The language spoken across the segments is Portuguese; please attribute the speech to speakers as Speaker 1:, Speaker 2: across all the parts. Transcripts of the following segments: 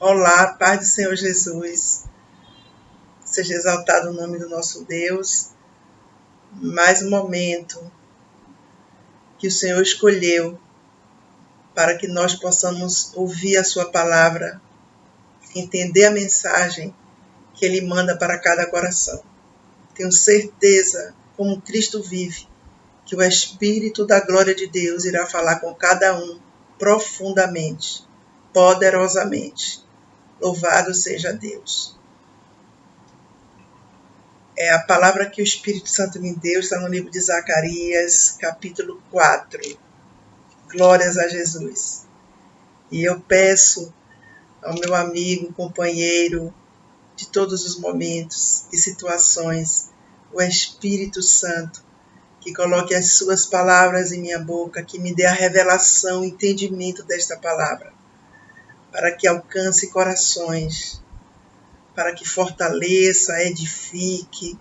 Speaker 1: Olá, paz do Senhor Jesus. Seja exaltado o nome do nosso Deus. Mais um momento que o Senhor escolheu para que nós possamos ouvir a sua palavra, entender a mensagem que Ele manda para cada coração. Tenho certeza, como Cristo vive, que o Espírito da glória de Deus irá falar com cada um profundamente, poderosamente. Louvado seja Deus. A palavra que o Espírito Santo me deu está no livro de Zacarias, capítulo 4. Glórias a Jesus. E eu peço ao meu amigo, companheiro de todos os momentos e situações, o Espírito Santo, que coloque as suas palavras em minha boca, que me dê a revelação, o entendimento desta palavra, para que alcance corações, para que fortaleça, edifique,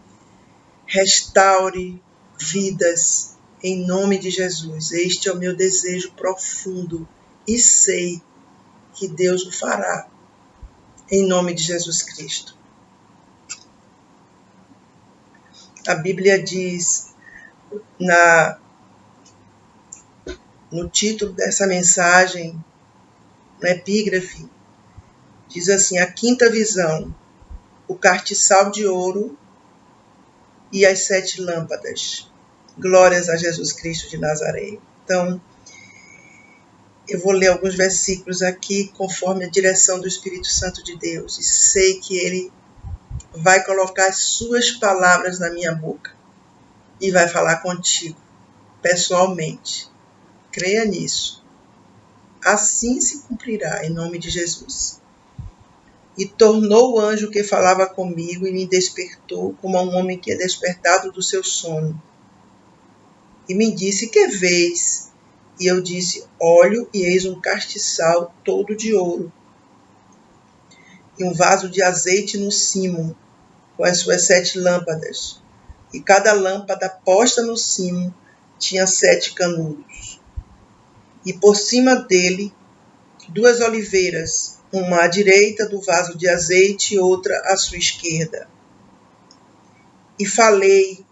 Speaker 1: restaure vidas, em nome de Jesus. Este é o meu desejo profundo e sei que Deus o fará, em nome de Jesus Cristo. A Bíblia diz, no título dessa mensagem, no epígrafe, diz assim: a quinta visão, o castiçal de ouro e as 7 lâmpadas. Glórias a Jesus Cristo de Nazaré. Então, eu vou ler alguns versículos aqui conforme a direção do Espírito Santo de Deus. E sei que Ele vai colocar as suas palavras na minha boca e vai falar contigo, pessoalmente. Creia nisso. Assim se cumprirá, em nome de Jesus. E tornou o anjo que falava comigo e me despertou como a um homem que é despertado do seu sono. E me disse: que vês? E eu disse: olho, e eis um castiçal todo de ouro, e um vaso de azeite no cimo, com as suas 7 lâmpadas. E cada lâmpada posta no cimo tinha 7 canudos. E por cima dele 2 oliveiras, uma à direita do vaso de azeite e outra à sua esquerda. E falei,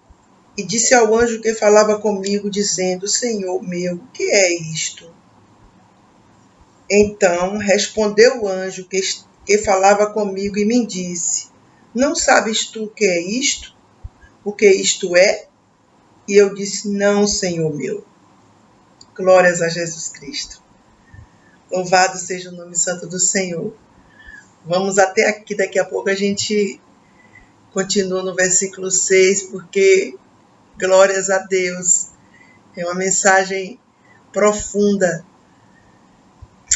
Speaker 1: e disse ao anjo que falava comigo, dizendo: Senhor meu, o que é isto? Então respondeu o anjo que falava comigo e me disse: não sabes tu o que é isto? O que isto é? E eu disse: não, Senhor meu. Glórias a Jesus Cristo. Louvado seja o nome santo do Senhor. Vamos até aqui, daqui a pouco a gente continua no versículo 6, porque glórias a Deus. É uma mensagem profunda.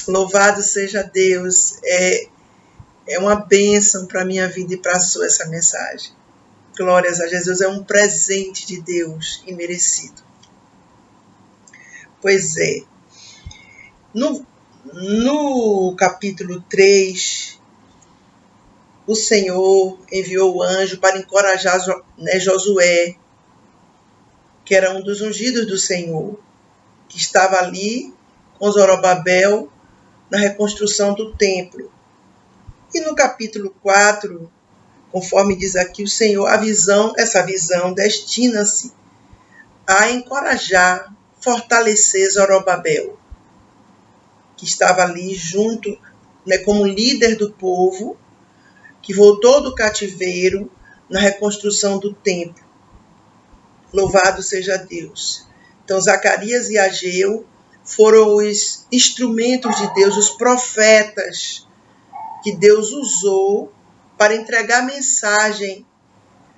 Speaker 1: Louvado seja Deus. É uma bênção para a minha vida e para a sua essa mensagem. Glórias a Jesus. É um presente de Deus imerecido. Pois é. No capítulo 3, o Senhor enviou o anjo para encorajar Josué, que era um dos ungidos do Senhor, que estava ali com Zorobabel na reconstrução do templo. E no capítulo 4, conforme diz aqui, o Senhor, essa visão destina-se a encorajar, fortalecer Zorobabel, que estava ali junto, como líder do povo, que voltou do cativeiro na reconstrução do templo. Louvado seja Deus. Então, Zacarias e Ageu foram os instrumentos de Deus, os profetas que Deus usou para entregar mensagem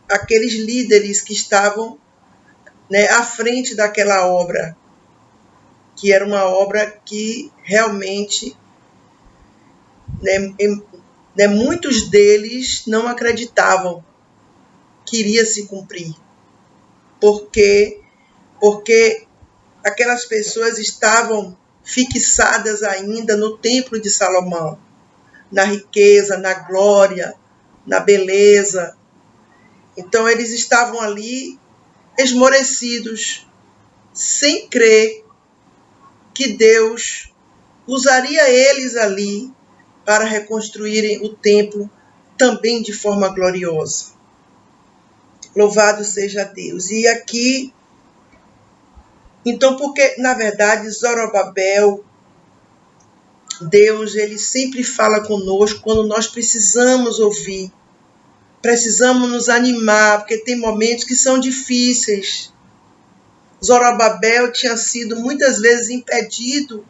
Speaker 1: àqueles líderes que estavam à frente daquela obra, que era uma obra que realmente muitos deles não acreditavam que iria se cumprir, porque aquelas pessoas estavam fixadas ainda no templo de Salomão, na riqueza, na glória, na beleza. Então eles estavam ali esmorecidos, sem crer que Deus usaria eles ali para reconstruírem o templo também de forma gloriosa. Louvado seja Deus. E aqui, então, porque, na verdade, Zorobabel, Deus, ele sempre fala conosco quando nós precisamos ouvir, precisamos nos animar, porque tem momentos que são difíceis. Zorobabel tinha sido muitas vezes impedido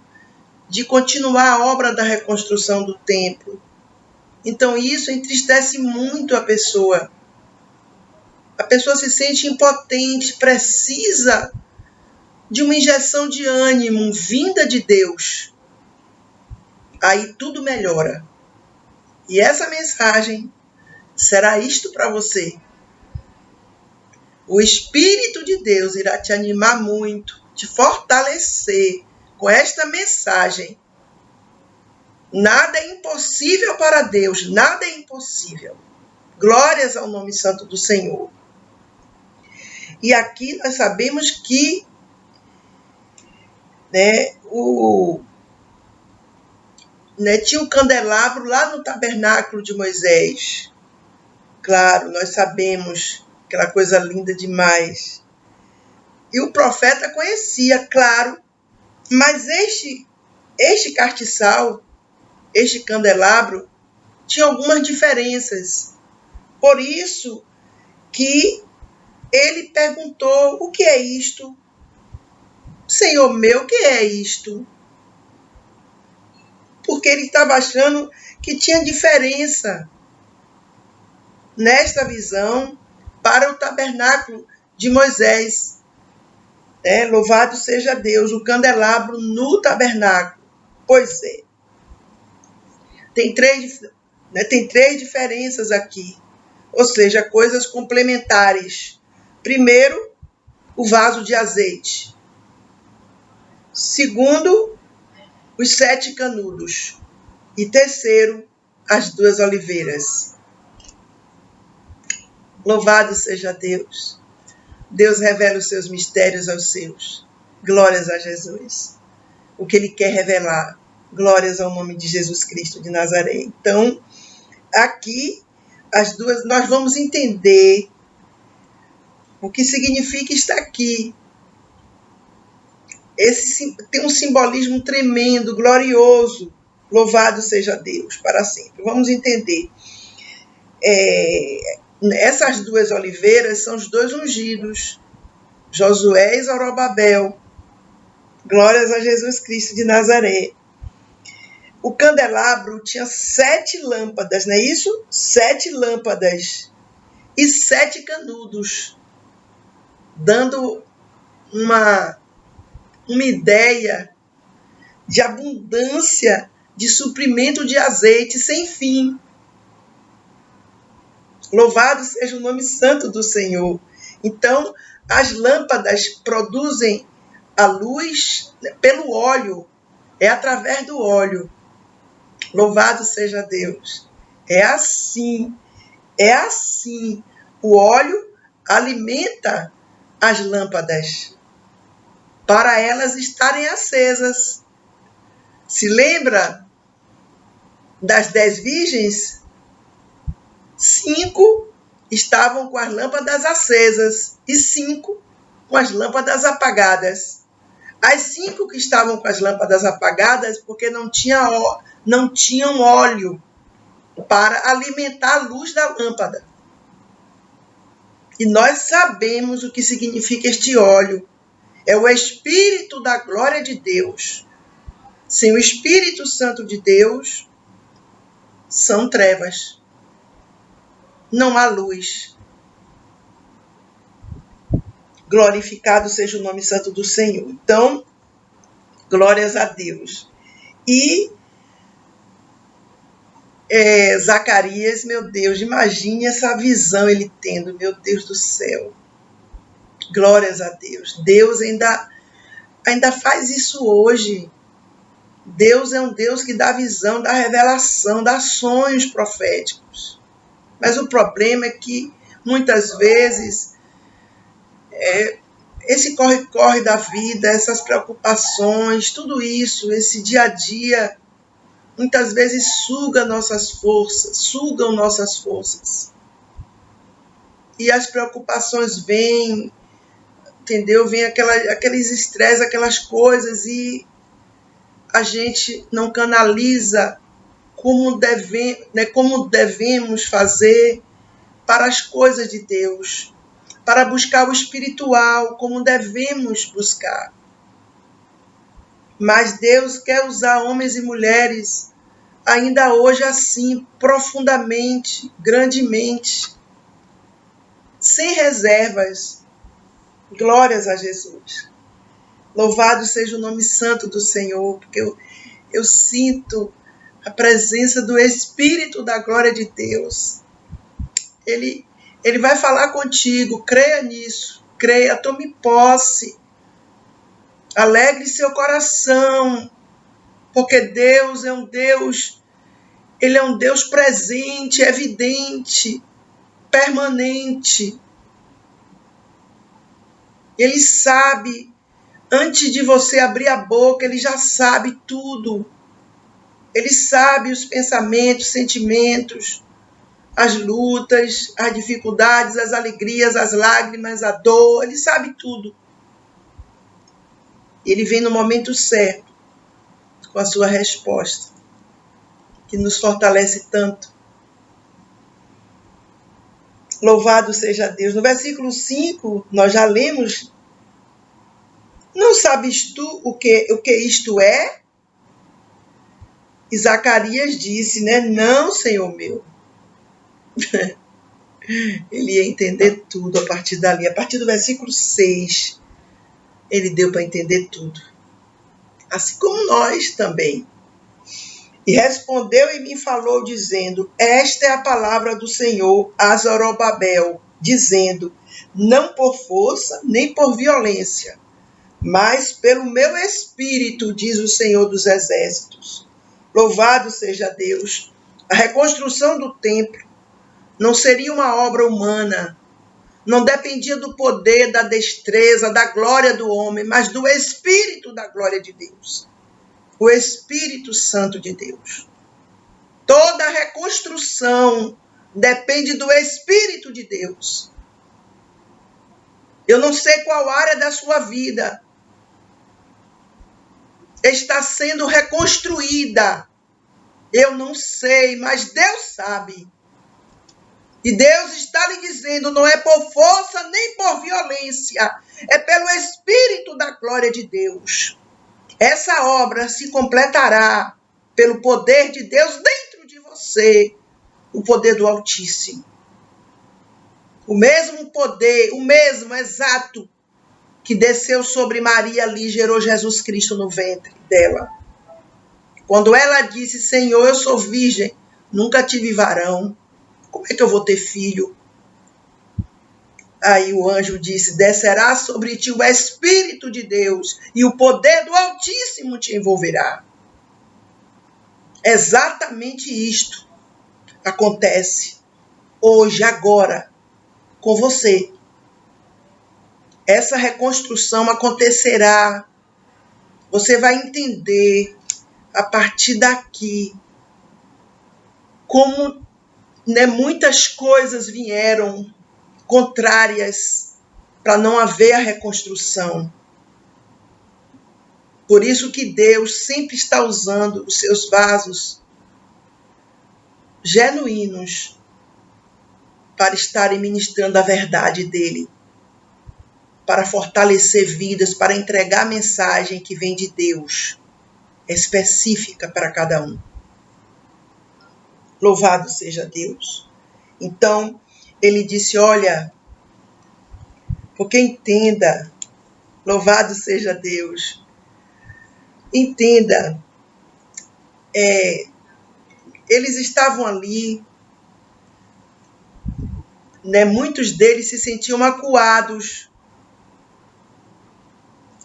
Speaker 1: de continuar a obra da reconstrução do templo. Então isso entristece muito a pessoa. A pessoa se sente impotente, precisa de uma injeção de ânimo vinda de Deus. Aí tudo melhora. E essa mensagem será isto para você. O Espírito de Deus irá te animar muito, te fortalecer com esta mensagem. Nada é impossível para Deus, nada é impossível. Glórias ao nome santo do Senhor. E aqui nós sabemos que tinha um candelabro lá no tabernáculo de Moisés. Claro, nós sabemos, aquela coisa linda demais. E o profeta conhecia, claro, mas este castiçal, este candelabro, tinha algumas diferenças. Por isso que ele perguntou: o que é isto? Senhor meu, o que é isto? Porque ele estava achando que tinha diferença nesta visão para o tabernáculo de Moisés. Louvado seja Deus, o candelabro no tabernáculo. Pois é. Tem três diferenças aqui, ou seja, coisas complementares. Primeiro, o vaso de azeite. Segundo, os 7 canudos. E terceiro, as 2 oliveiras. Louvado seja Deus. Deus revela os seus mistérios aos seus. Glórias a Jesus. O que ele quer revelar. Glórias ao nome de Jesus Cristo de Nazaré. Então, aqui, as duas, nós vamos entender o que significa estar aqui. Tem um simbolismo tremendo, glorioso. Louvado seja Deus para sempre. Vamos entender. Essas 2 oliveiras são os 2 ungidos, Josué e Zorobabel. Glórias a Jesus Cristo de Nazaré. O candelabro tinha 7 lâmpadas, não é isso? 7 lâmpadas e 7 canudos, dando uma ideia de abundância de suprimento de azeite sem fim. Louvado seja o nome santo do Senhor. Então, as lâmpadas produzem a luz pelo óleo. É através do óleo. Louvado seja Deus. É assim. O óleo alimenta as lâmpadas para elas estarem acesas. Se lembra das 10 virgens? 5 estavam com as lâmpadas acesas e 5 com as lâmpadas apagadas. As 5 que estavam com as lâmpadas apagadas porque não tinham óleo para alimentar a luz da lâmpada. E nós sabemos o que significa este óleo. É o Espírito da glória de Deus. Sem o Espírito Santo de Deus, são trevas. Não há luz. Glorificado seja o nome santo do Senhor. Então, glórias a Deus. E Zacarias, meu Deus, imagine essa visão ele tendo, meu Deus do céu. Glórias a Deus. Deus ainda faz isso hoje. Deus é um Deus que dá visão, dá revelação, dá sonhos proféticos. Mas o problema é que, muitas vezes, esse corre-corre da vida, essas preocupações, tudo isso, esse dia a dia, muitas vezes sugam nossas forças. E as preocupações vêm, entendeu? Vem aqueles estresses, aquelas coisas, e a gente não canaliza como devemos fazer para as coisas de Deus, para buscar o espiritual, como devemos buscar. Mas Deus quer usar homens e mulheres ainda hoje assim, profundamente, grandemente, sem reservas. Glórias a Jesus. Louvado seja o nome santo do Senhor, porque eu sinto a presença do Espírito da glória de Deus. Ele vai falar contigo, creia nisso, creia, tome posse. Alegre seu coração, porque Deus é um Deus, Ele é um Deus presente, evidente, permanente. Ele sabe, antes de você abrir a boca, Ele já sabe tudo. Ele sabe os pensamentos, sentimentos, as lutas, as dificuldades, as alegrias, as lágrimas, a dor. Ele sabe tudo. Ele vem no momento certo, com a sua resposta, que nos fortalece tanto. Louvado seja Deus. No versículo 5, nós já lemos: não sabes tu o que isto é? E Zacarias disse, né? Não, Senhor meu. Ele ia entender tudo a partir dali. A partir do versículo 6, ele deu para entender tudo. Assim como nós também. E respondeu e me falou, dizendo: esta é a palavra do Senhor a Zorobabel, dizendo: não por força, nem por violência, mas pelo meu espírito, diz o Senhor dos Exércitos. Louvado seja Deus. A reconstrução do templo não seria uma obra humana, não dependia do poder, da destreza, da glória do homem, mas do Espírito da glória de Deus. O Espírito Santo de Deus. Toda reconstrução depende do Espírito de Deus. Eu não sei qual área da sua vida está sendo reconstruída. Eu não sei, mas Deus sabe. E Deus está lhe dizendo, não é por força nem por violência, é pelo Espírito da glória de Deus. Essa obra se completará pelo poder de Deus dentro de você, o poder do Altíssimo. O mesmo poder, o mesmo exato que desceu sobre Maria ali, gerou Jesus Cristo no ventre dela. Quando ela disse, Senhor, eu sou virgem, nunca tive varão, como é que eu vou ter filho? Aí o anjo disse, descerá sobre ti o Espírito de Deus e o poder do Altíssimo te envolverá. Exatamente isto acontece hoje, agora, com você. Essa reconstrução acontecerá. Você vai entender a partir daqui como, né, muitas coisas vieram contrárias para não haver a reconstrução. Por isso que Deus sempre está usando os seus vasos genuínos para estarem ministrando a verdade dele, para fortalecer vidas, para entregar a mensagem que vem de Deus, específica para cada um. Louvado seja Deus. Então, ele disse, olha, porque entenda, louvado seja Deus, entenda, eles estavam ali, né, muitos deles se sentiam acuados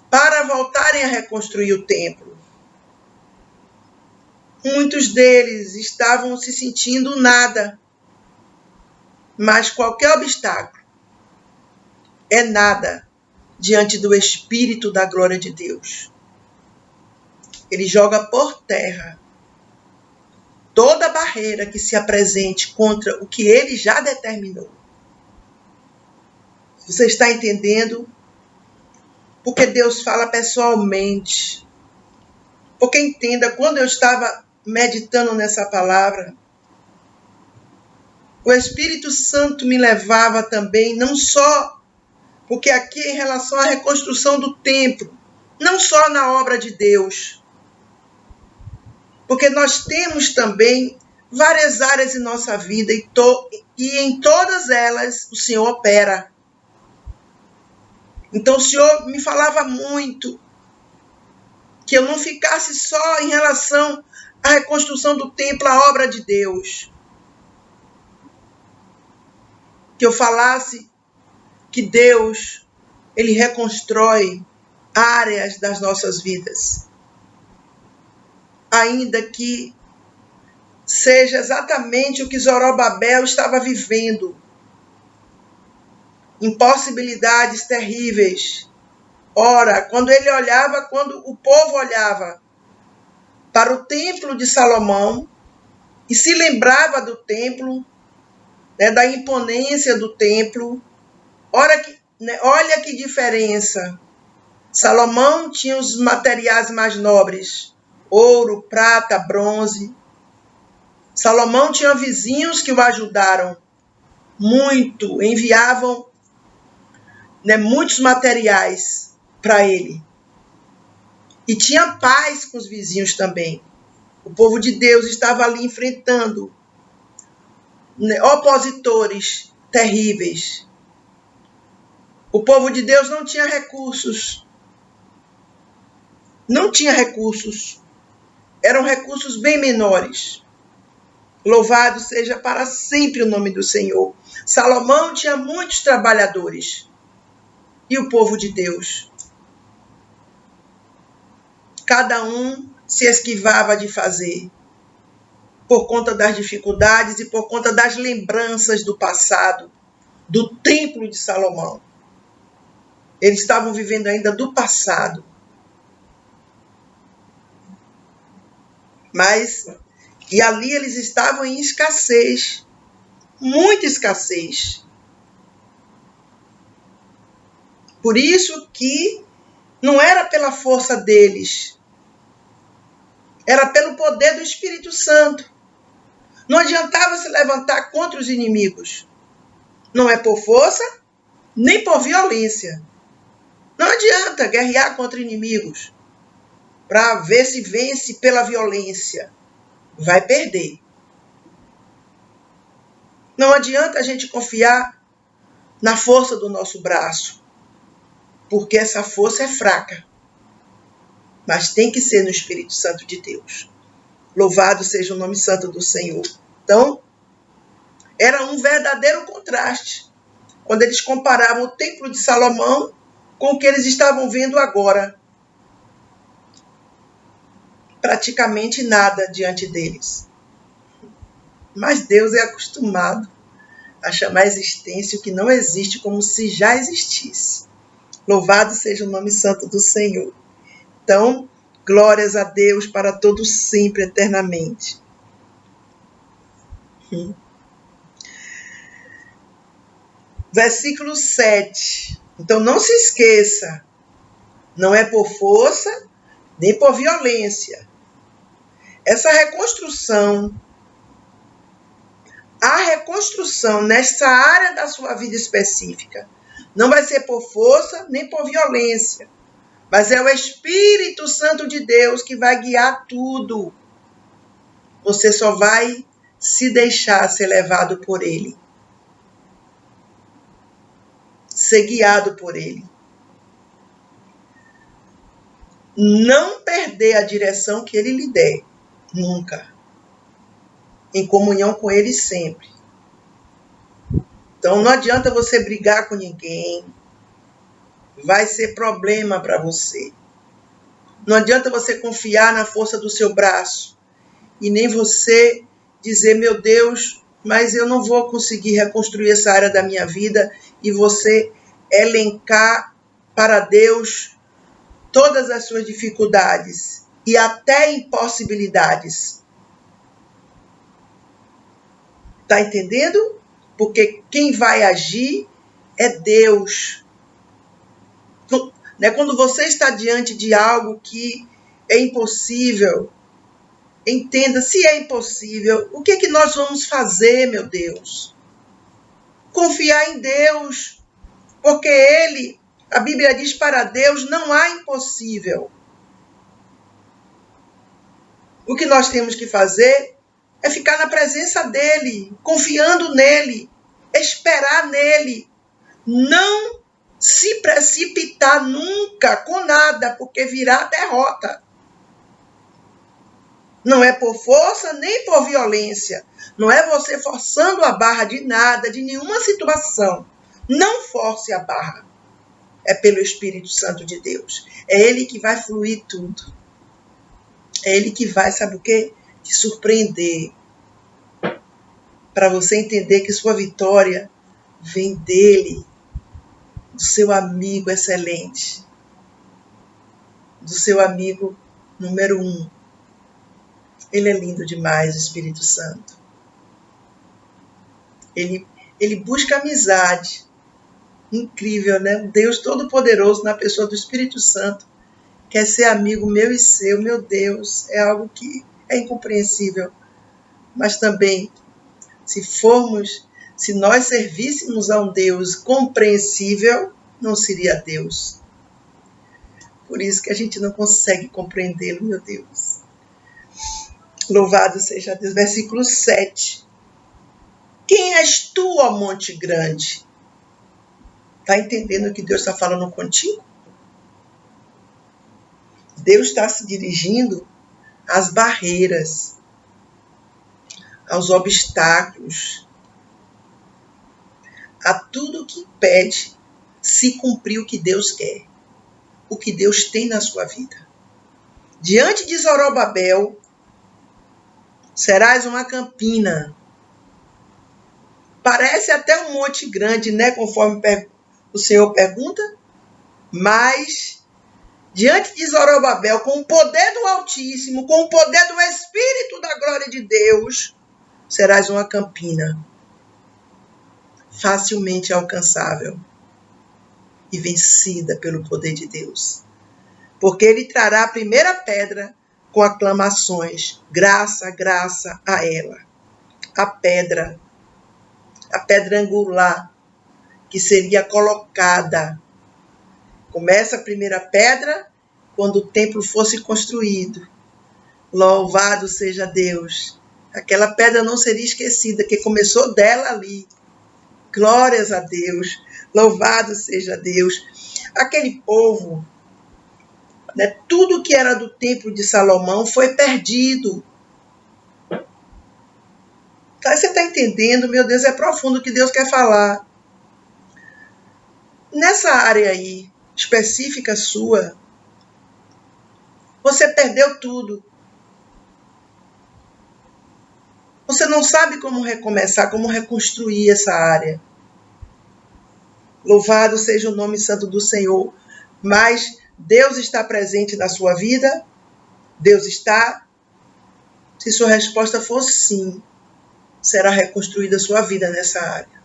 Speaker 1: para voltarem a reconstruir o templo. Muitos deles estavam se sentindo nada, mas qualquer obstáculo é nada diante do Espírito da glória de Deus. Ele joga por terra toda barreira que se apresente contra o que ele já determinou. Você está entendendo? Porque Deus fala pessoalmente. Porque entenda, quando eu estava meditando nessa palavra, o Espírito Santo me levava também, não só, porque aqui em relação à reconstrução do templo, não só na obra de Deus, porque nós temos também várias áreas em nossa vida e em todas elas o Senhor opera. Então o Senhor me falava muito que eu não ficasse só em relação à reconstrução do templo, à obra de Deus. Que eu falasse que Deus, ele reconstrói áreas das nossas vidas. Ainda que seja exatamente o que Zorobabel estava vivendo. Impossibilidades terríveis. Ora, quando o povo olhava para o templo de Salomão e se lembrava do templo, da imponência do templo, olha que diferença. Salomão tinha os materiais mais nobres, ouro, prata, bronze. Salomão tinha vizinhos que o ajudaram muito, enviavam muitos materiais para ele. E tinha paz com os vizinhos também. O povo de Deus estava ali enfrentando opositores terríveis. O povo de Deus não tinha recursos. Não tinha recursos. Eram recursos bem menores. Louvado seja para sempre o nome do Senhor. Salomão tinha muitos trabalhadores. E o povo de Deus? Cada um se esquivava de fazer, por conta das dificuldades e por conta das lembranças do passado, do templo de Salomão. Eles estavam vivendo ainda do passado. E ali eles estavam em escassez, muita escassez. Por isso que não era pela força deles, era pelo poder do Espírito Santo. Não adiantava se levantar contra os inimigos. Não é por força, nem por violência. Não adianta guerrear contra inimigos para ver se vence pela violência. Vai perder. Não adianta a gente confiar na força do nosso braço, porque essa força é fraca. Mas tem que ser no Espírito Santo de Deus. Louvado seja o nome santo do Senhor. Então, era um verdadeiro contraste quando eles comparavam o templo de Salomão com o que eles estavam vendo agora. Praticamente nada diante deles. Mas Deus é acostumado a chamar a existência o que não existe como se já existisse. Louvado seja o nome santo do Senhor. Então, glórias a Deus para todos sempre, eternamente. Versículo 7. Então, não se esqueça. Não é por força, nem por violência. Essa reconstrução, a reconstrução nessa área da sua vida específica, não vai ser por força, nem por violência. Mas é o Espírito Santo de Deus que vai guiar tudo. Você só vai se deixar ser levado por Ele. Ser guiado por Ele. Não perder a direção que Ele lhe der. Nunca. Em comunhão com Ele sempre. Então não adianta você brigar com ninguém. Vai ser problema para você. Não adianta você confiar na força do seu braço. E nem você dizer, meu Deus, mas eu não vou conseguir reconstruir essa área da minha vida. E você elencar para Deus todas as suas dificuldades e até impossibilidades. Está entendendo? Porque quem vai agir é Deus. Quando você está diante de algo que é impossível, entenda, se é impossível, o que é que nós vamos fazer, meu Deus? Confiar em Deus, porque Ele, a Bíblia diz, para Deus não há impossível. O que nós temos que fazer é ficar na presença dEle, confiando nele, esperar nele, não se precipitar nunca com nada, porque virá derrota. Não é por força nem por violência. Não é você forçando a barra de nada, de nenhuma situação. Não force a barra. É pelo Espírito Santo de Deus. É Ele que vai fluir tudo. É Ele que vai, sabe o quê? Te surpreender. Para você entender que sua vitória vem dEle, do seu amigo excelente, do seu amigo número 1. Ele é lindo demais, o Espírito Santo. Ele busca amizade. Incrível, né? Deus Todo-Poderoso, na pessoa do Espírito Santo, quer ser amigo meu e seu. Meu Deus, é algo que é incompreensível. Mas também, se nós servíssemos a um Deus compreensível, não seria Deus. Por isso que a gente não consegue compreendê-lo, meu Deus. Louvado seja Deus. Versículo 7. Quem és tu, ó monte grande? Está entendendo o que Deus está falando contigo? Deus está se dirigindo às barreiras, aos obstáculos, a tudo que impede se cumprir o que Deus quer, o que Deus tem na sua vida. Diante de Zorobabel, serás uma campina. Parece até um monte grande, né? Conforme o Senhor pergunta. Mas, diante de Zorobabel, com o poder do Altíssimo, com o poder do Espírito da glória de Deus, serás uma campina. Facilmente alcançável e vencida pelo poder de Deus. Porque Ele trará a primeira pedra com aclamações. Graça, graça a ela. A pedra angular, que seria colocada. Começa a primeira pedra quando o templo fosse construído. Louvado seja Deus. Aquela pedra não seria esquecida, que começou dela ali. Glórias a Deus. Louvado seja Deus. Aquele povo, né, tudo que era do templo de Salomão foi perdido. Você está entendendo? Meu Deus, é profundo o que Deus quer falar. Nessa área aí, específica sua, você perdeu tudo. Você não sabe como recomeçar, como reconstruir essa área. Louvado seja o nome santo do Senhor. Mas Deus está presente na sua vida? Deus está? Se sua resposta for sim, será reconstruída a sua vida nessa área.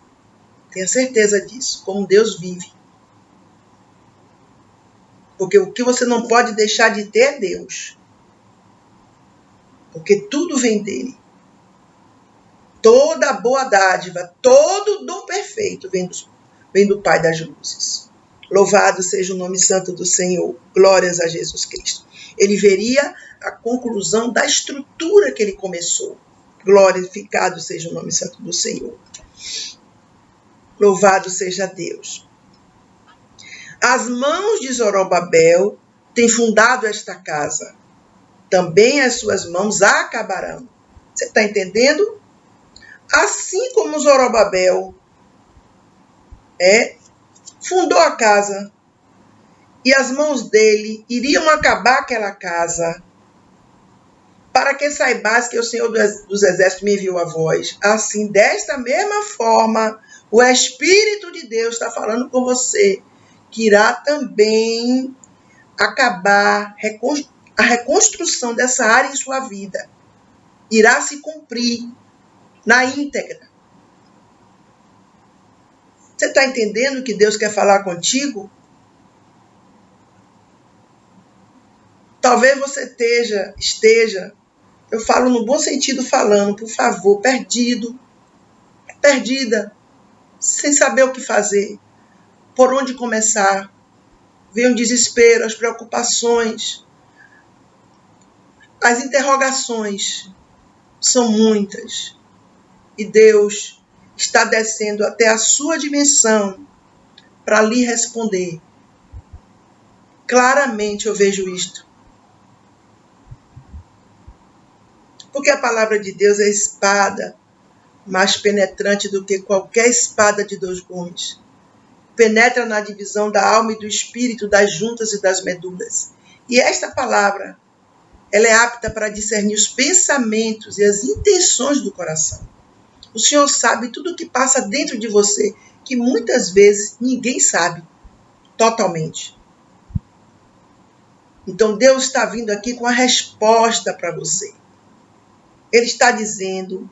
Speaker 1: Tenha certeza disso, como Deus vive. Porque o que você não pode deixar de ter é Deus. Porque tudo vem dele. Toda boa dádiva, todo dom perfeito vem do Pai das luzes. Louvado seja o nome santo do Senhor. Glórias a Jesus Cristo. Ele veria a conclusão da estrutura que ele começou. Glorificado seja o nome santo do Senhor. Louvado seja Deus. As mãos de Zorobabel têm fundado esta casa. Também as suas mãos a acabarão. Você está entendendo? Assim como Zorobabel fundou a casa e as mãos dele iriam acabar aquela casa, para que saibais que o Senhor dos Exércitos me enviou a vós. Assim, desta mesma forma, o Espírito de Deus está falando com você, que irá também acabar a reconstrução dessa área em sua vida. Irá se cumprir na íntegra. Você está entendendo que Deus quer falar contigo? Talvez você esteja, eu falo no bom sentido falando, por favor, perdido, perdida, sem saber o que fazer, por onde começar. Vem o desespero, as preocupações, as interrogações são muitas. E Deus está descendo até a sua dimensão para lhe responder. Claramente eu vejo isto. Porque a palavra de Deus é espada, mais penetrante do que qualquer espada de 2 gumes. Penetra na divisão da alma e do espírito, das juntas e das medulas. E esta palavra, ela é apta para discernir os pensamentos e as intenções do coração. O Senhor sabe tudo o que passa dentro de você, que muitas vezes ninguém sabe totalmente. Então Deus está vindo aqui com a resposta para você. Ele está dizendo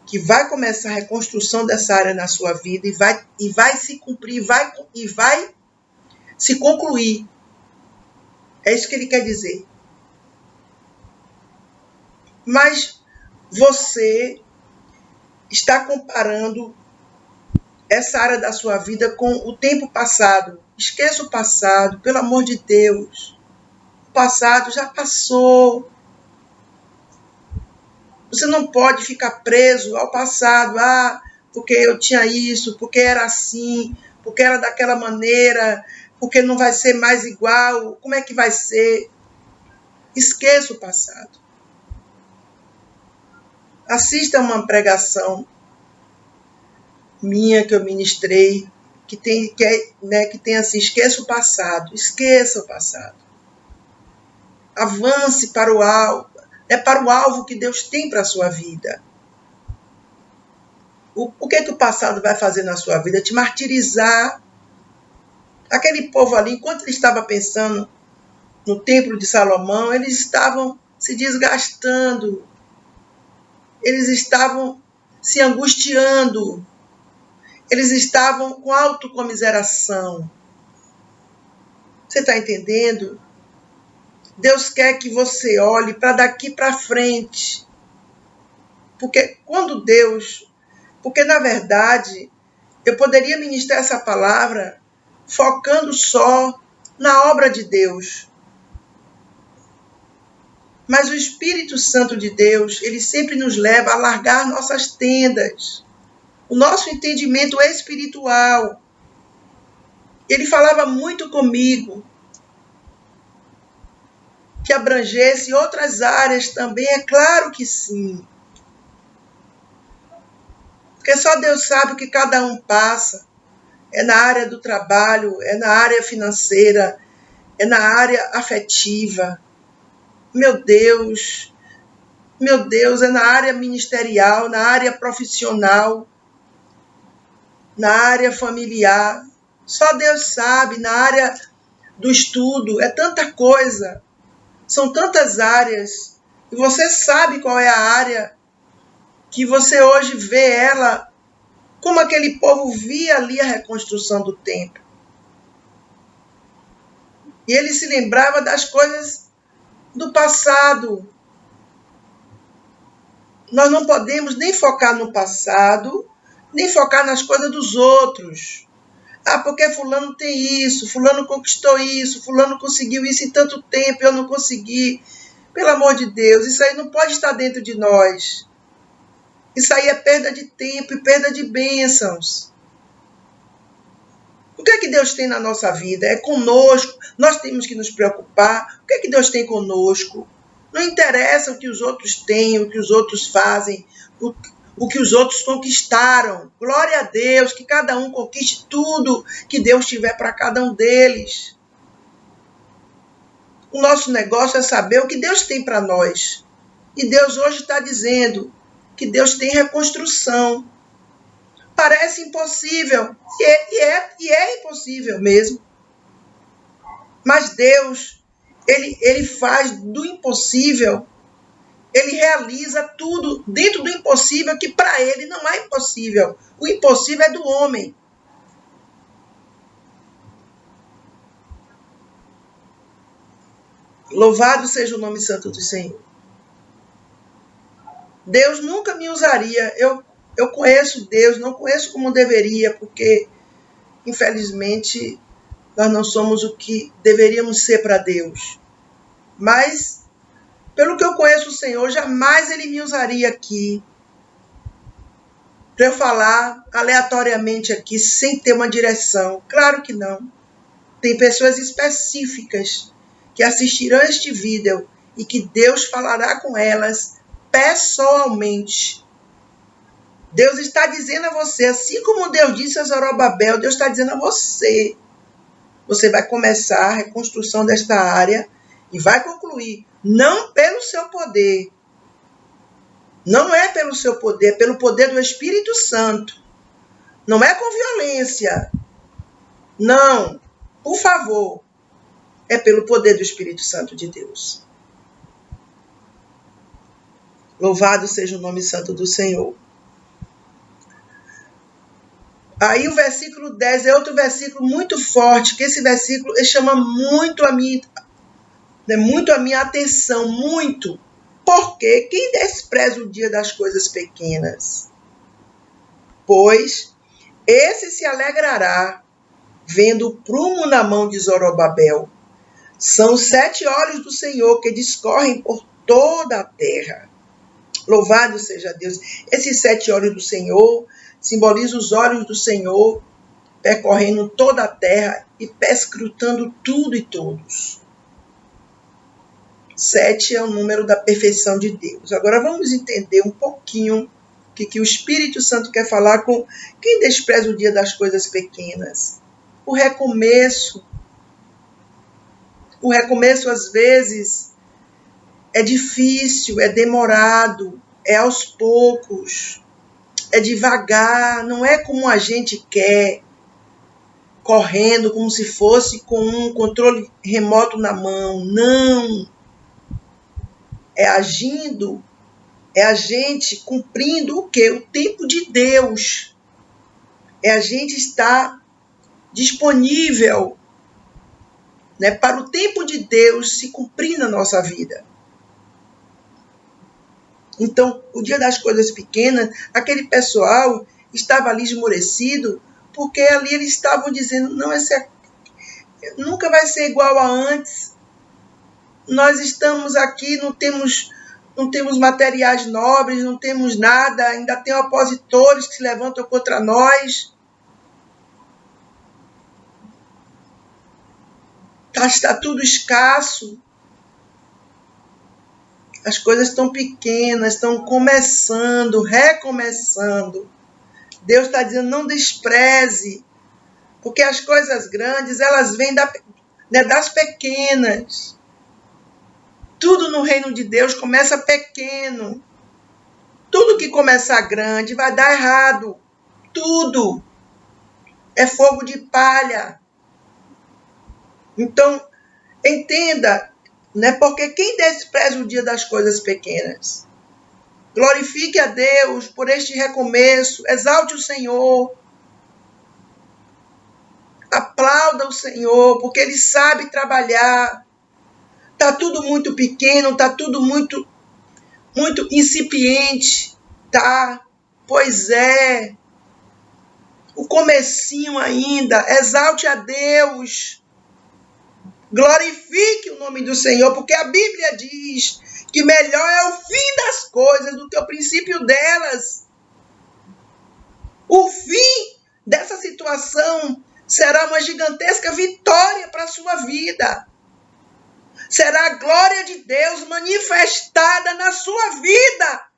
Speaker 1: que vai começar a reconstrução dessa área na sua vida e vai se cumprir, e vai se concluir. É isso que ele quer dizer. Mas você está comparando essa área da sua vida com o tempo passado. Esqueça o passado, pelo amor de Deus. O passado já passou. Você não pode ficar preso ao passado. Porque eu tinha isso, porque era assim, porque era daquela maneira, porque não vai ser mais igual. Como é que vai ser? Esqueça o passado. Assista uma pregação minha que eu ministrei, que tem assim, esqueça o passado. Esqueça o passado. Avance para o alvo. É para o alvo que Deus tem para a sua vida. O que é que o passado vai fazer na sua vida? Te martirizar. Aquele povo ali, enquanto ele estava pensando no templo de Salomão, eles estavam se desgastando. Eles estavam se angustiando. Eles estavam com autocomiseração. Você está entendendo? Deus quer que você olhe para daqui para frente. Porque na verdade, eu poderia ministrar essa palavra focando só na obra de Deus. Mas o Espírito Santo de Deus, ele sempre nos leva a largar nossas tendas. O nosso entendimento é espiritual. Ele falava muito comigo que abrangesse outras áreas também, é claro que sim. Porque só Deus sabe o que cada um passa. É na área do trabalho, é na área financeira, é na área afetiva. Meu Deus, é na área ministerial, na área profissional, na área familiar. Só Deus sabe, na área do estudo, é tanta coisa. São tantas áreas. E você sabe qual é a área que você hoje vê ela como aquele povo via ali a reconstrução do templo. E ele se lembrava das coisas do passado. Nós não podemos nem focar no passado, nem focar nas coisas dos outros. Porque fulano tem isso, fulano conquistou isso, fulano conseguiu isso em tanto tempo, eu não consegui. Pelo amor de Deus, isso aí não pode estar dentro de nós. Isso aí é perda de tempo e perda de bênçãos. O que é que Deus tem na nossa vida? É conosco. Nós temos que nos preocupar. O que é que Deus tem conosco? Não interessa o que os outros têm, o que os outros fazem, o que os outros conquistaram. Glória a Deus, que cada um conquiste tudo que Deus tiver para cada um deles. O nosso negócio é saber o que Deus tem para nós. E Deus hoje está dizendo que Deus tem reconstrução. Parece impossível, e é impossível mesmo. Mas Deus, ele faz do impossível, ele realiza tudo dentro do impossível, que para ele não é impossível. O impossível é do homem. Louvado seja o nome santo do Senhor. Deus nunca me usaria. Eu conheço Deus, não conheço como deveria, porque, infelizmente, nós não somos o que deveríamos ser para Deus. Mas, pelo que eu conheço o Senhor, jamais Ele me usaria aqui para eu falar aleatoriamente aqui, sem ter uma direção. Claro que não. Tem pessoas específicas que assistirão este vídeo e que Deus falará com elas pessoalmente. Deus está dizendo a você, assim como Deus disse a Zorobabel, Deus está dizendo a você. Você vai começar a reconstrução desta área e vai concluir. Não pelo seu poder. Não é pelo seu poder, é pelo poder do Espírito Santo. Não é com violência. Não. Por favor. É pelo poder do Espírito Santo de Deus. Louvado seja o nome santo do Senhor. Aí o versículo 10 é outro versículo muito forte, que esse versículo chama muito a minha atenção, muito. Porque quem despreza o dia das coisas pequenas? Pois esse se alegrará, vendo o prumo na mão de Zorobabel. São os 7 olhos do Senhor que discorrem por toda a terra. Louvado seja Deus. Esses 7 olhos do Senhor simbolizam os olhos do Senhor percorrendo toda a terra e perscrutando tudo e todos. 7 é o número da perfeição de Deus. Agora vamos entender um pouquinho o que o Espírito Santo quer falar com quem despreza o dia das coisas pequenas. O recomeço. O recomeço, às vezes, é difícil, é demorado, é aos poucos, é devagar, não é como a gente quer, correndo como se fosse com um controle remoto na mão. Não. É agindo, é a gente cumprindo o quê? O tempo de Deus. É a gente estar disponível, né, para o tempo de Deus se cumprir na nossa vida. Então, o dia das coisas pequenas, aquele pessoal estava ali esmorecido, porque ali eles estavam dizendo, não, nunca vai ser igual a antes. Nós estamos aqui, não temos materiais nobres, não temos nada, ainda tem opositores que se levantam contra nós. Está tudo escasso. As coisas estão pequenas, estão começando, recomeçando. Deus está dizendo, não despreze, porque as coisas grandes, elas vêm das pequenas. Tudo no reino de Deus começa pequeno. Tudo que começar grande vai dar errado. Tudo. É fogo de palha. Então, entenda, né? Porque quem despreza o dia das coisas pequenas? Glorifique a Deus por este recomeço. Exalte o Senhor. Aplauda o Senhor, porque Ele sabe trabalhar. Está tudo muito pequeno, está tudo muito incipiente, tá? Pois é. O comecinho ainda. Exalte a Deus. Glorifique o nome do Senhor, porque a Bíblia diz que melhor é o fim das coisas do que o princípio delas. O fim dessa situação será uma gigantesca vitória para a sua vida. Será a glória de Deus manifestada na sua vida,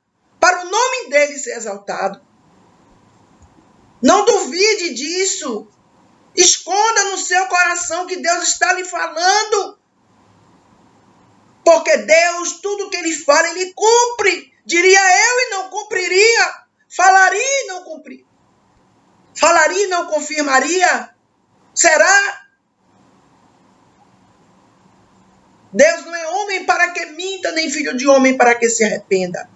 Speaker 1: para o nome dele ser exaltado. Não duvide disso. Esconda no seu coração que Deus está lhe falando. Porque Deus, tudo que Ele fala, Ele cumpre. Diria eu e não cumpriria. Falaria e não cumpriria. Falaria e não confirmaria. Será? Deus não é homem para que minta, nem filho de homem para que se arrependa.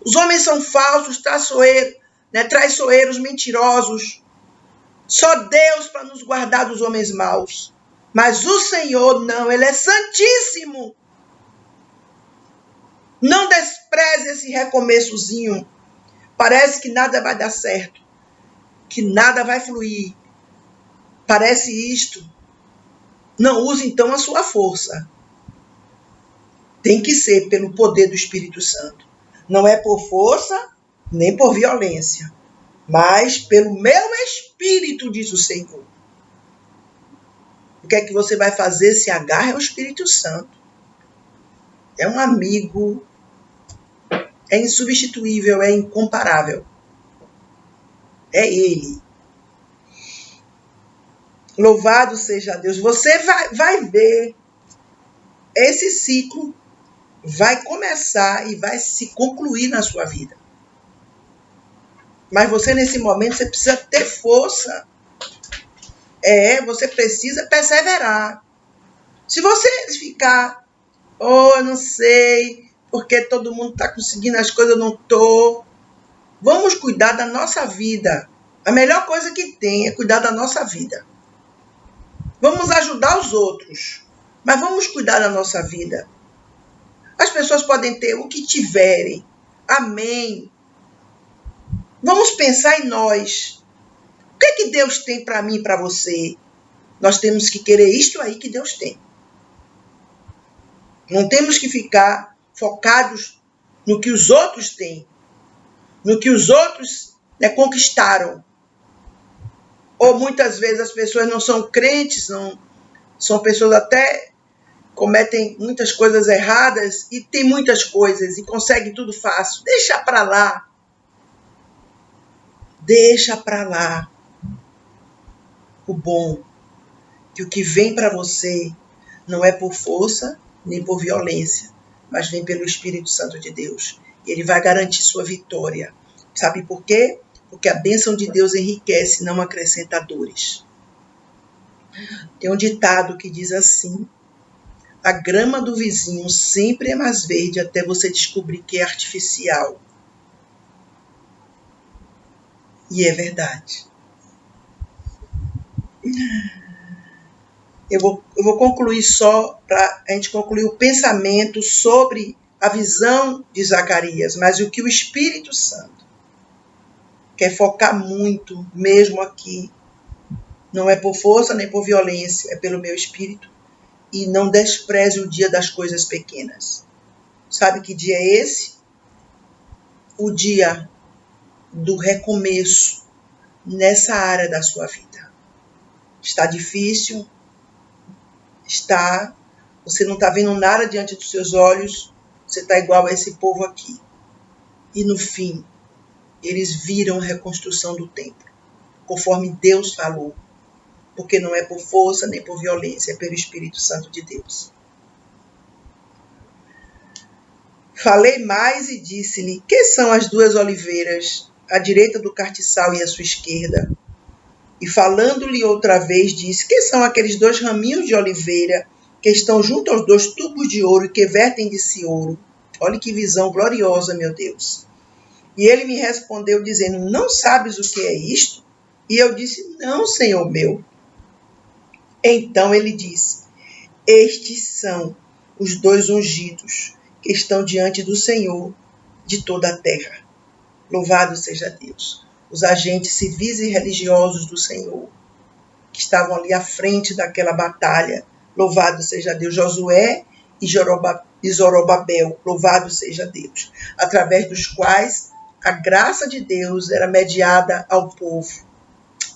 Speaker 1: Os homens são falsos, traiçoeiros, mentirosos. Só Deus para nos guardar dos homens maus. Mas o Senhor não, Ele é santíssimo. Não despreze esse recomeçozinho. Parece que nada vai dar certo, que nada vai fluir. Parece isto. Não use então a sua força. Tem que ser pelo poder do Espírito Santo. Não é por força, nem por violência, mas pelo meu Espírito, diz o Senhor. O que é que você vai fazer? Se agarre ao Espírito Santo. É um amigo, é insubstituível, é incomparável. É Ele. Louvado seja Deus. Você vai ver esse ciclo vai começar e vai se concluir na sua vida. Mas você, nesse momento, você precisa ter força. Você precisa perseverar. Se você ficar, eu não sei, porque todo mundo está conseguindo as coisas, eu não estou. Vamos cuidar da nossa vida. A melhor coisa que tem é cuidar da nossa vida. Vamos ajudar os outros, mas vamos cuidar da nossa vida. As pessoas podem ter o que tiverem. Amém. Vamos pensar em nós. O que é que Deus tem para mim e para você? Nós temos que querer isto aí que Deus tem. Não temos que ficar focados no que os outros têm, no que os outros conquistaram. Ou muitas vezes as pessoas não são crentes, não são pessoas até cometem muitas coisas erradas e tem muitas coisas e conseguem tudo fácil. Deixa para lá. Deixa para lá o bom. Que o que vem para você não é por força nem por violência, mas vem pelo Espírito Santo de Deus. Ele vai garantir sua vitória. Sabe por quê? Porque a bênção de Deus enriquece, não acrescenta dores. Tem um ditado que diz assim: a grama do vizinho sempre é mais verde até você descobrir que é artificial. E é verdade. Eu vou concluir só para a gente concluir o pensamento sobre a visão de Zacarias, mas o que o Espírito Santo quer focar muito, mesmo aqui, não é por força nem por violência, é pelo meu Espírito. E não despreze o dia das coisas pequenas. Sabe que dia é esse? O dia do recomeço nessa área da sua vida. Está difícil? Está. Você não está vendo nada diante dos seus olhos. Você está igual a esse povo aqui. E no fim, eles viram a reconstrução do templo, conforme Deus falou. Porque não é por força nem por violência, é pelo Espírito Santo de Deus. Falei mais e disse-lhe: que são as duas oliveiras, à direita do cartiçal e à sua esquerda? E falando-lhe outra vez, disse: que são aqueles dois raminhos de oliveira que estão junto aos dois tubos de ouro e que vertem de si ouro? Olha que visão gloriosa, meu Deus. E ele me respondeu dizendo: não sabes o que é isto? E eu disse: não, Senhor meu. Então ele disse: estes são os dois ungidos que estão diante do Senhor de toda a terra. Louvado seja Deus. Os agentes civis e religiosos do Senhor, que estavam ali à frente daquela batalha. Louvado seja Deus. Josué e Zorobabel. Louvado seja Deus. Através dos quais a graça de Deus era mediada ao povo.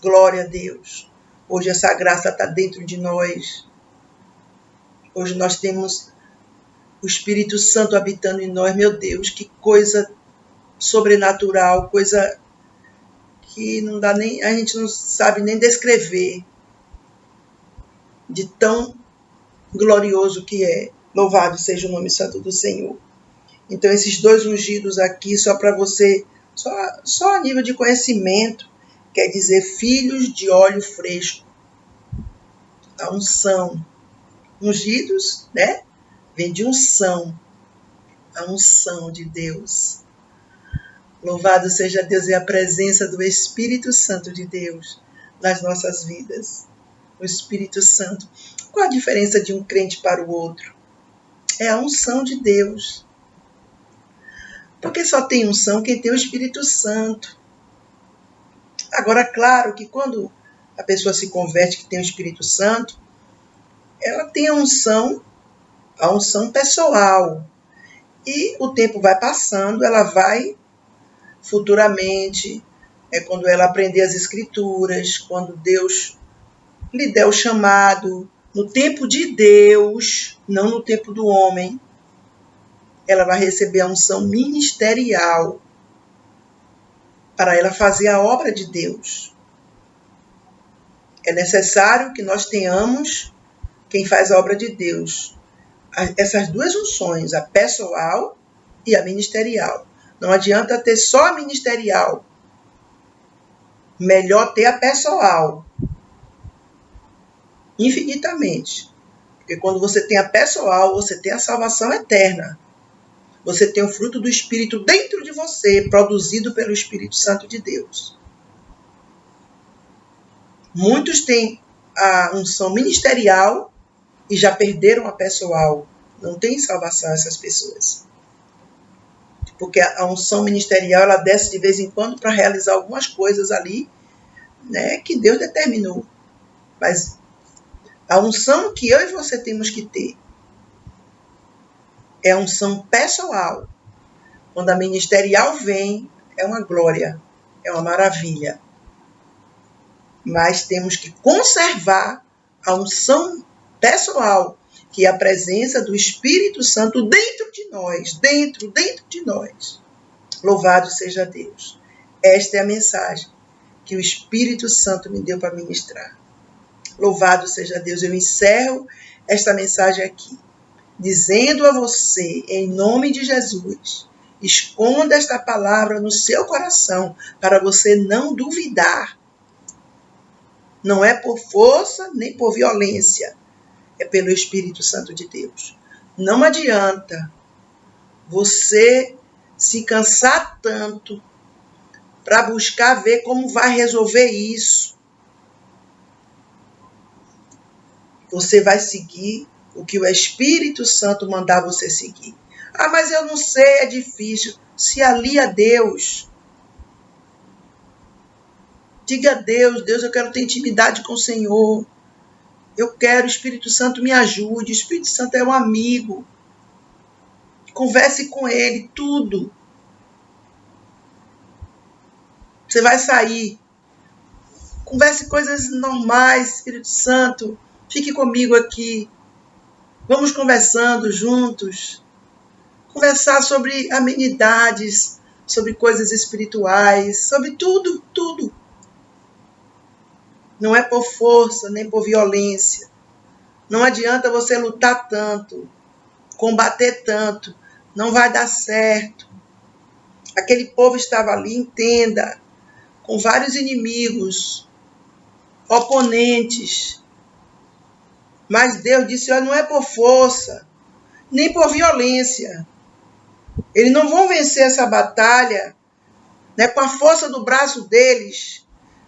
Speaker 1: Glória a Deus. Hoje essa graça está dentro de nós. Hoje nós temos o Espírito Santo habitando em nós. Meu Deus, que coisa sobrenatural, coisa que não dá nem, a gente não sabe nem descrever de tão glorioso que é. Louvado seja o nome santo do Senhor. Então esses dois ungidos aqui, só para você, só a nível de conhecimento, quer dizer filhos de óleo fresco. A unção. Ungidos, né? Vem de unção. A unção de Deus. Louvado seja Deus e a presença do Espírito Santo de Deus nas nossas vidas. O Espírito Santo. Qual a diferença de um crente para o outro? É a unção de Deus. Porque só tem unção quem tem o Espírito Santo. Agora, claro que quando a pessoa se converte que tem o Espírito Santo, ela tem a unção pessoal. E o tempo vai passando, ela vai futuramente, quando ela aprender as Escrituras, quando Deus lhe der o chamado, no tempo de Deus, não no tempo do homem, ela vai receber a unção ministerial para ela fazer a obra de Deus. É necessário que nós tenhamos quem faz a obra de Deus. Essas duas unções, a pessoal e a ministerial. Não adianta ter só a ministerial. Melhor ter a pessoal. Infinitamente. Porque quando você tem a pessoal, você tem a salvação eterna. Você tem o fruto do Espírito dentro de você, produzido pelo Espírito Santo de Deus. Muitos têm a unção ministerial e já perderam a pessoal. Não tem salvação essas pessoas. Porque a unção ministerial, ela desce de vez em quando para realizar algumas coisas ali, né, que Deus determinou. Mas a unção que eu e você temos que ter é a unção pessoal. Quando a ministerial vem, é uma glória, é uma maravilha. Mas temos que conservar a unção pessoal, que é a presença do Espírito Santo dentro de nós, dentro de nós. Louvado seja Deus. Esta é a mensagem que o Espírito Santo me deu para ministrar. Louvado seja Deus. Eu encerro esta mensagem aqui, dizendo a você, em nome de Jesus, esconda esta palavra no seu coração, para você não duvidar. Não é por força, nem por violência, é pelo Espírito Santo de Deus. Não adianta você se cansar tanto para buscar ver como vai resolver isso. Você vai seguir o que o Espírito Santo mandar você seguir. Ah, mas eu não sei, é difícil. Se alie a Deus. Diga a Deus, Deus, eu quero ter intimidade com o Senhor. Eu quero, o Espírito Santo me ajude. O Espírito Santo é um amigo. Converse com ele, tudo. Você vai sair. Converse coisas normais, Espírito Santo. Fique comigo aqui. Vamos conversando juntos. Conversar sobre amenidades, sobre coisas espirituais, sobre tudo, tudo. Não é por força, nem por violência. Não adianta você lutar tanto, combater tanto. Não vai dar certo. Aquele povo estava ali, entenda, com vários inimigos, oponentes. Mas Deus disse, olha, não é por força, nem por violência. Eles não vão vencer essa batalha, né, com a força do braço deles,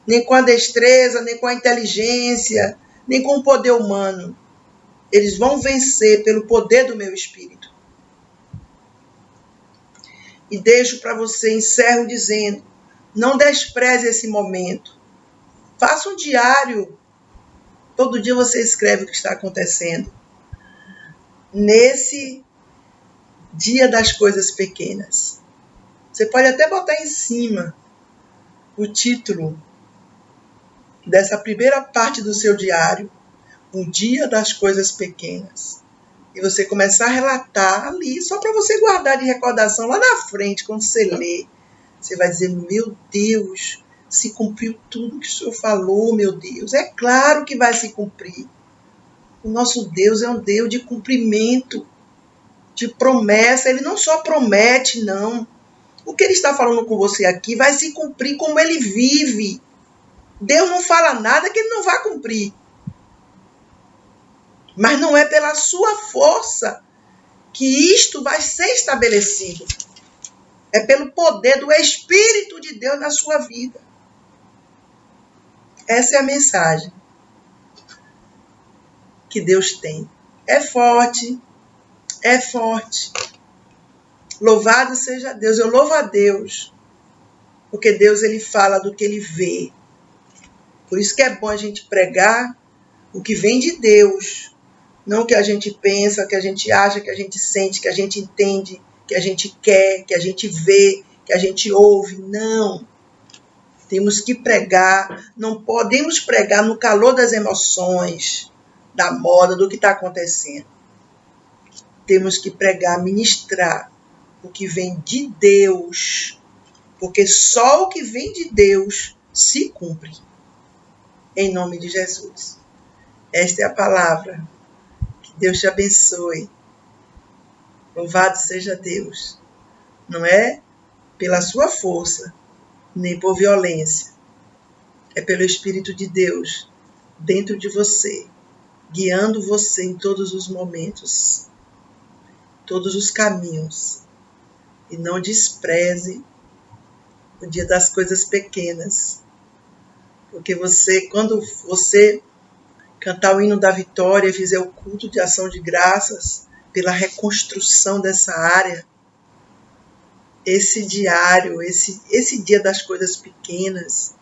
Speaker 1: nem com a destreza, nem com a inteligência, nem com o poder humano. Eles vão vencer pelo poder do meu Espírito. E deixo para você, encerro dizendo, não despreze esse momento. Faça um diário. Todo dia você escreve o que está acontecendo. Nesse dia das coisas pequenas. Você pode até botar em cima o título dessa primeira parte do seu diário, o dia das coisas pequenas. E você começar a relatar ali, só para você guardar de recordação lá na frente, quando você lê. Você vai dizer, meu Deus, se cumpriu tudo que o Senhor falou, meu Deus. É claro que vai se cumprir. O nosso Deus é um Deus de cumprimento, de promessa. Ele não só promete, não. O que ele está falando com você aqui vai se cumprir como ele vive. Deus não fala nada que ele não vai cumprir. Mas não é pela sua força que isto vai ser estabelecido. É pelo poder do Espírito de Deus na sua vida. Essa é a mensagem que Deus tem. É forte, Louvado seja Deus. Eu louvo a Deus, porque Deus ele fala do que ele vê. Por isso que é bom a gente pregar o que vem de Deus, não o que a gente pensa, o que a gente acha, que a gente sente, que a gente entende, que a gente quer, que a gente vê, que a gente ouve. Não. Temos que pregar, não podemos pregar no calor das emoções, da moda, do que está acontecendo. Temos que pregar, ministrar o que vem de Deus, porque só o que vem de Deus se cumpre. Em nome de Jesus. Esta é a palavra. Que Deus te abençoe. Louvado seja Deus. Não é pela sua força, nem por violência. É pelo Espírito de Deus dentro de você, guiando você em todos os momentos, todos os caminhos. E não despreze o dia das coisas pequenas. Porque quando você cantar o hino da vitória, fizer o culto de ação de graças pela reconstrução dessa área, esse diário, esse dia das coisas pequenas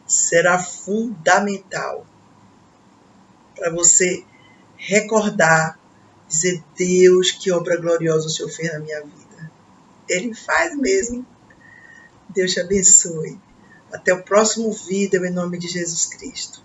Speaker 1: será fundamental para você recordar, dizer: Deus, que obra gloriosa o Senhor fez na minha vida. Ele faz mesmo. Deus te abençoe. Até o próximo vídeo, em nome de Jesus Cristo.